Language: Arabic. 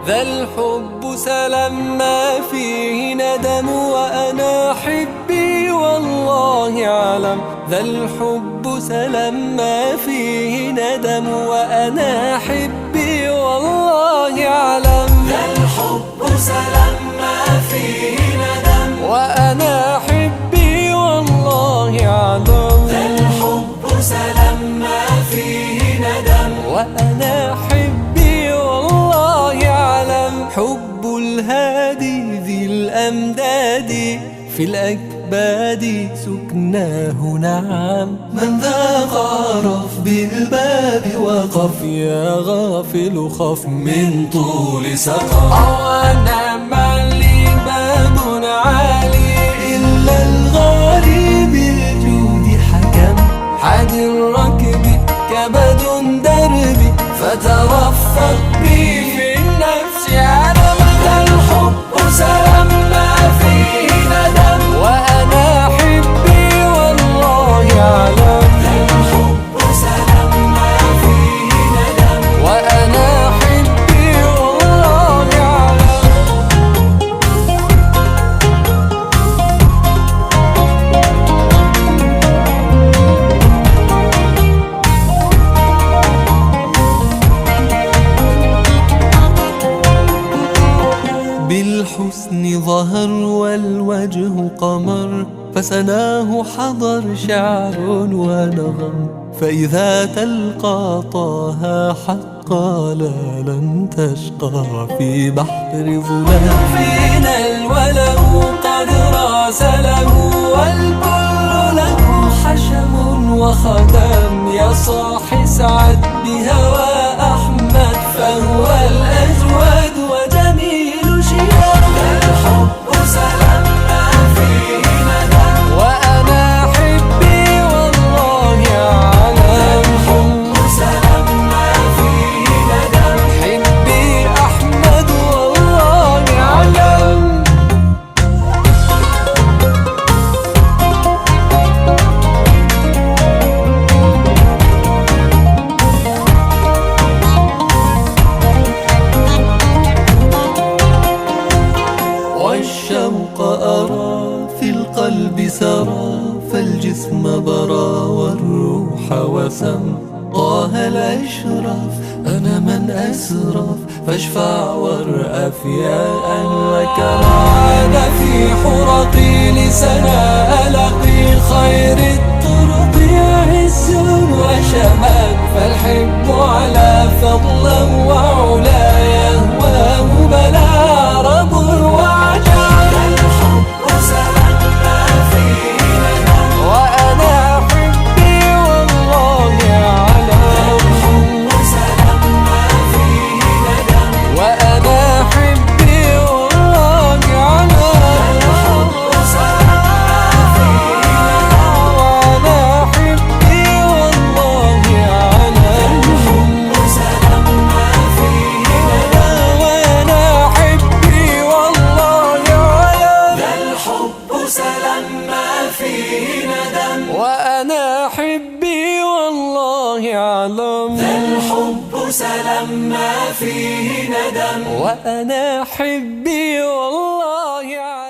ذا الحب سلام ما فيه ندم، وأنا حبي والله أعلم. ذا الحب سلام ما فيه ندم، وأنا حبي والله أعلم. ذا الحب سلام ما فيه ندم، وأنا حبي والله أعلم. ذا الحب سلام ما فيه ندم، وأنا حبي والله أعلم. حب الهادي ذي الأمداد في الأكباد سكناه نعم. من ذاق عرف بالباب وقف، يا غافل خف من طول سقى. أنا مالي باب عالي، إلا الغالي بالجود حكم. حد الركب كبد دربي، فترفق بي في النفس علم. ذا الحب سلام ما فيه ندم، وأنا حبي والله أعلم. ذا الحب سلام ما فيه ندم، وأنا حبي والله أعلم. بالحسن ظهر والوجه قمر، فسناه حضر شعر ونغم. فإذا تلقى طه حقا لا لن تشقى في بحر ظلام. فينا الولد قد راسله، والكل له حشم وخدم. يا صاح سعد بهوى أحمد، فهو الأجود وجميل شيام. ذا الحب سلام ما فيه ندم، وأنا حبي والله أعلم. الحب سلام ما فيه ندم، حبي أحمد والله أعلم. والشوق أرى في القلب سرى، فالجسم برى والروح وسم. طه الأشرف أنا من أسرف، فاشفع وارأف يا أنك أنا في حرقي لسنا ألقي خير الطرق عز وشمال. فالحب على فضلا وعلا يهواه بلا رب وعجاب. ذا الحب سلام ما فيه ندم، وأنا حبي والله أعلم. الحب سلام ما فيه ندم، وأنا حبي والله أعلم. الحب سلام ما فيه ندم، وأنا حبي والله أعلم. الحب سلام ما فيه ندم، وأنا حبي والله أعلم. ذا الحب سلام ما فيه ندم، وأنا حبي والله أعلم. ذا الحب سلام ما فيه ندم. وأنا حبي والله أعلم.